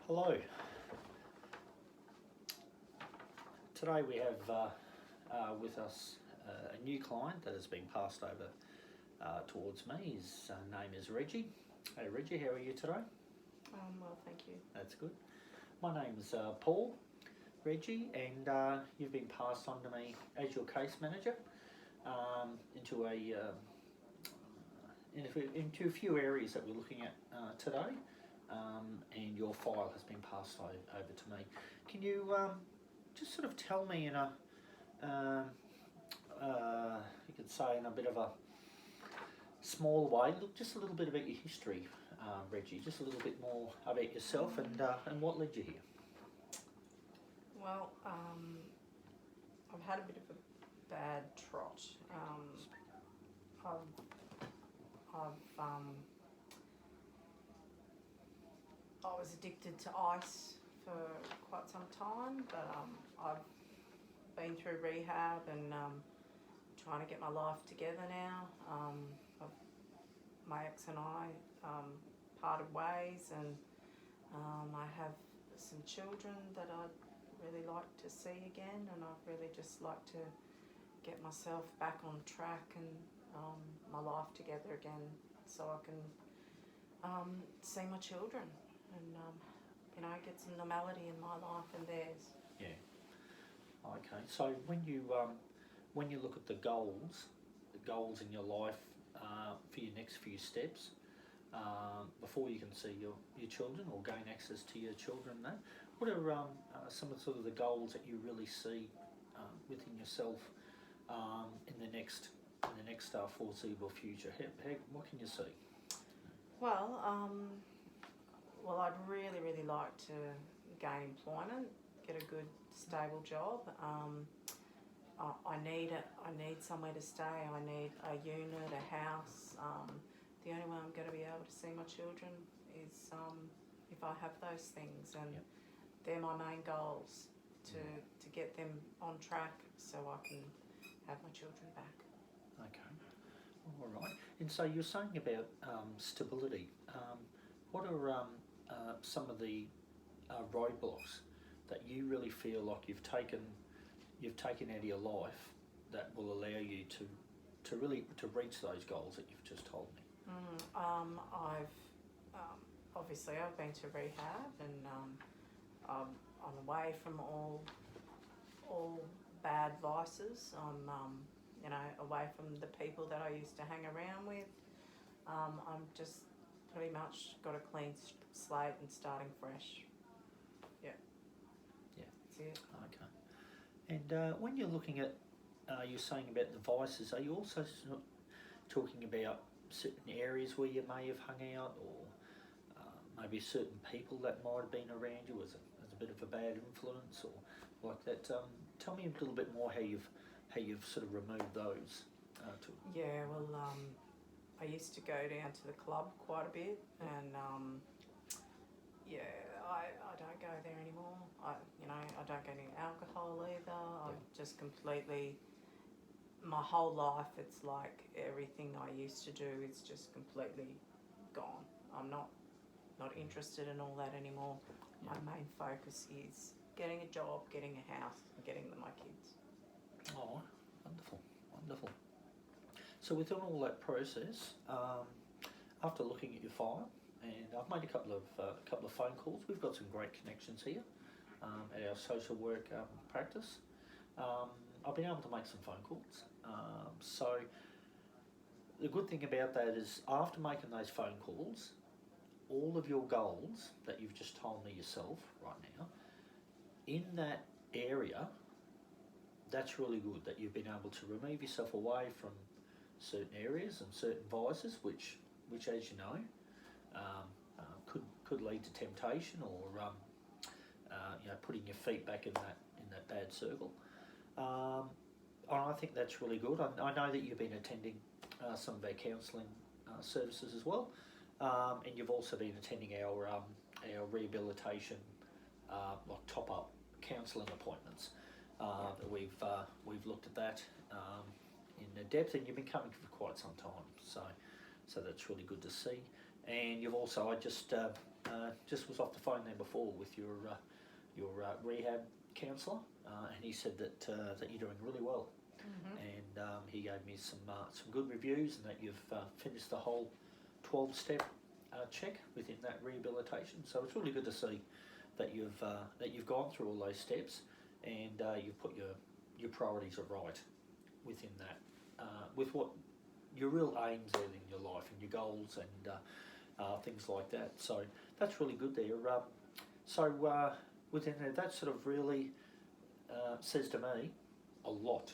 Hello. Today we have with us a new client that has been passed over towards me. His name is Reggie. Hey Reggie, how are you today? Well, thank you. That's good. My name's Paul, Reggie, and you've been passed on to me as your case manager into a few areas that we're looking at today. And your file has been passed over to me. Can you just sort of tell me in a, you could say in a bit of a small way, look just a little bit about your history, Reggie, just a little bit more about yourself and what led you here? Well, I've had a bit of a bad trot. I was addicted to ice for quite some time, but I've been through rehab and trying to get my life together now. My ex and I parted ways, and I have some children that I'd really like to see again, and I'd really just like to get myself back on track and my life together again, so I can see my children and get some normality in my life and theirs. Yeah. Okay. So when you look at the goals in your life for your next few steps, before you can see your children or gain access to your children, what are some of the goals that you really see within yourself in the next foreseeable future? What can you see? Well, I'd really like to gain employment, get a good stable job. I need somewhere to stay. I need a unit, a house. The only way I'm going to be able to see my children is if I have those things, and Yep. They're my main goals, to get them on track so I can have my children back. Okay. All right. And so you're saying about stability. What are some of the roadblocks that you really feel like you've taken out of your life that will allow you to reach those goals that you've just told me? I've been to rehab, and I'm away from all bad vices. I'm away from the people that I used to hang around with. I'm just pretty much got a clean slate and starting fresh. Yeah. That's it. Okay. And when you're looking at, you're saying about the vices, are you also talking about certain areas where you may have hung out, or maybe certain people that might have been around you as a bit of a bad influence, or like that? Tell me a little bit more how you've sort of removed those. Yeah, well, I used to go down to the club quite a bit, and I don't go there anymore. I don't get any alcohol either. I'm just completely, my whole life, it's like everything I used to do is just completely gone. I'm not interested in all that anymore. Yeah. My main focus is getting a job, getting a house, and getting my kids. Oh, wonderful. So within all that process, after looking at your file, and I've made a couple of phone calls. We've got some great connections here at our social work practice. I've been able to make some phone calls. So the good thing about that is, after making those phone calls, all of your goals that you've just told me yourself right now, in that area, that's really good that you've been able to remove yourself away from certain areas and certain vices, which as you know, could lead to temptation, or putting your feet back in that bad circle. And I think that's really good. I know that you've been attending some of our counselling services as well, and you've also been attending our rehabilitation like top-up counselling appointments. We've looked at that in depth, and you've been coming for quite some time, so that's really good to see. And you've also, I just just was off the phone there before with your rehab counsellor, and he said that you're doing really well. And he gave me some good reviews, and that you've finished the whole 12-step check within that rehabilitation. So it's really good to see that you've gone through all those steps, and you've put your priorities are right within that, with what your real aims are in your life and your goals and things like that. So that's really good there. Within that sort of really says to me a lot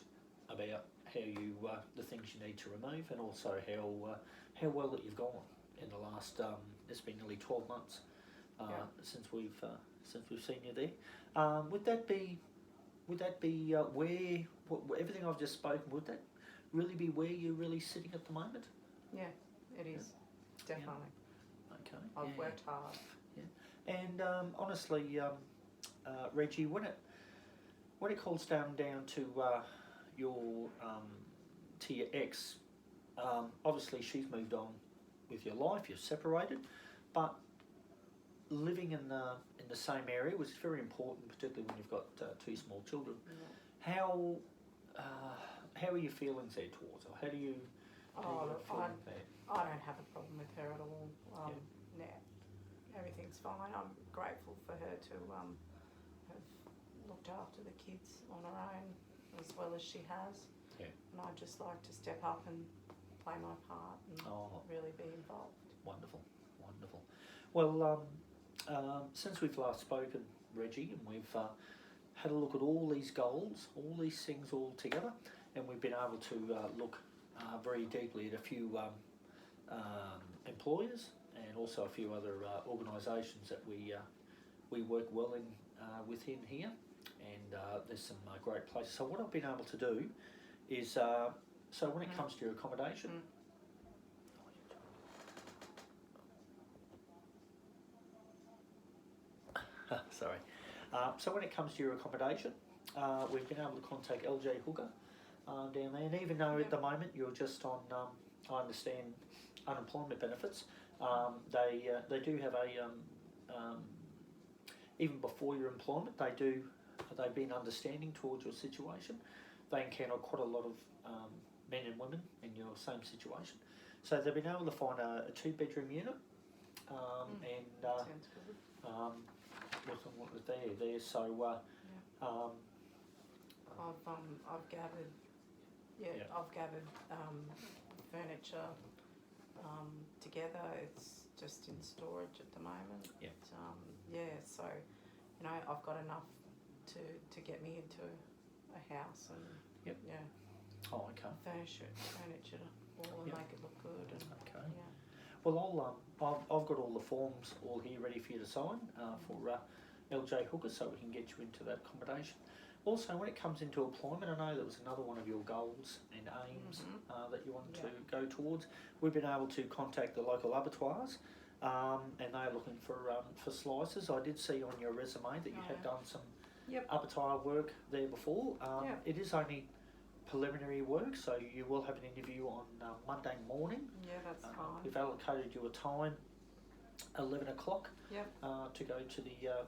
about how you the things you need to remove, and also how well that you've gone in the last it's been nearly 12 months since we've seen you there. Would that be where everything I've just spoken, would that really be where you're really sitting at the moment? Yeah, it is, definitely. Yeah. Okay. I've worked hard. Yeah. And honestly, Reggie, when it comes down to your ex, obviously she's moved on with your life. You're separated, but living in the same area was very important, particularly when you've got two small children. Yeah. How are your feelings there towards her? How do you? I don't have a problem with her at all. Everything's fine. I'm grateful for her to have looked after the kids on her own as well as she has. Yeah. And I'd just like to step up and play my part and really be involved. Wonderful, wonderful. Well, since we've last spoken, Reggie, and we've had a look at all these goals, all these things all together, and we've been able to look very deeply at a few employers and also a few other organisations that we work well in within here, and there's some great places. So what I've been able to do is, so when it comes to your accommodation, sorry. So when it comes to your accommodation, we've been able to contact LJ Hooker down there, and even though at the moment you're just on, I understand, unemployment benefits, they do have a, even before your employment, they've been understanding towards your situation. They encounter quite a lot of men and women in your same situation. So they've been able to find a 2-bedroom unit, and Sounds good. what was there. So I've gathered, I've gathered furniture together. It's just in storage at the moment. Yeah. So I've got enough to get me into a house and Oh, okay. furniture all and make it look good. And, Okay. Well, I've got all the forms all here ready for you to sign for LJ Hooker, so we can get you into that accommodation. Also, when it comes into employment, I know that was another one of your goals and aims that you wanted to go towards. We've been able to contact the local abattoirs, and they're looking for slicers. I did see on your resume that you had done some abattoir work there before. It is only preliminary work, so you will have an interview on Monday morning. Yeah, that's fine. We've allocated you a time, 11 o'clock, to go to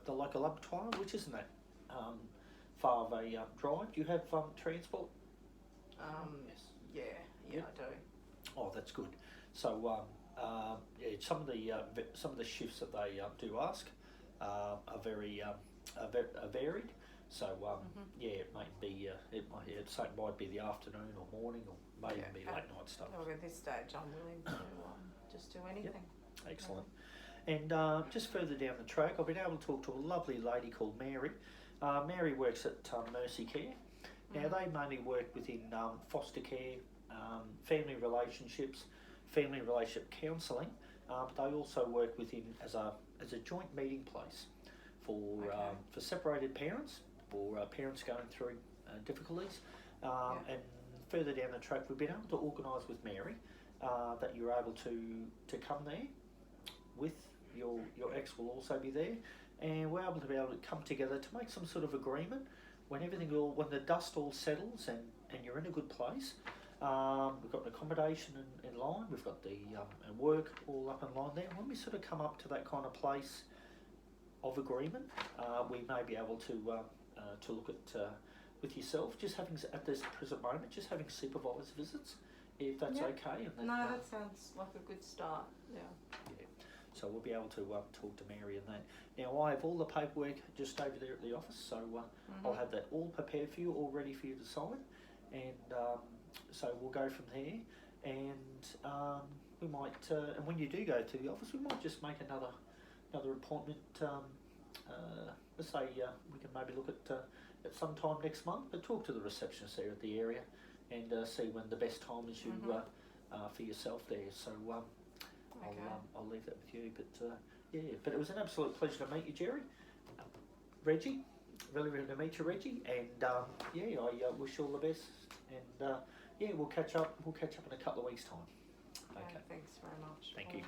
the local abattoir, which isn't that far of a drive. Do you have transport? Yes. Yeah, I do. Oh, that's good. So some of the shifts that they do ask are very varied. So it might be it might be the afternoon or morning, or maybe even be late night stuff. Look, at this stage, I'm willing to just do anything. Excellent. And just further down the track, I've been able to talk to a lovely lady called Mary. Mary works at Mercy Care. Now they mainly work within foster care, family relationships, family relationship counselling, but they also work within as a joint meeting place for separated parents, or parents going through difficulties. And further down the track, we've been able to organise with Mary that you're able to come there with your ex will also be there, and we're able to come together to make some sort of agreement when the dust all settles and you're in a good place. We've got an accommodation in line. We've got the and work all up in line there. When we sort of come up to that kind of place of agreement, we may be able to look at with yourself, just having at this present moment, just having supervised visits, if that's okay. And no, that sounds like a good start. Yeah. Yeah. So we'll be able to talk to Mary and that. Now I have all the paperwork just over there at the office, so I'll have that all prepared for you, all ready for you to sign, and so we'll go from there. And we might, and when you do go to the office, we might just make another appointment. Let's say we can maybe look at some time next month, but talk to the receptionist there at the area and see when the best time is for yourself there. So Okay. I'll leave that with you. But yeah, but it was an absolute pleasure to meet you, Jerry. Reggie, really to meet you, Reggie. And yeah, I wish you all the best. And yeah, we'll catch up. We'll catch up in a couple of weeks' time. Okay. Thanks very much. Thank you.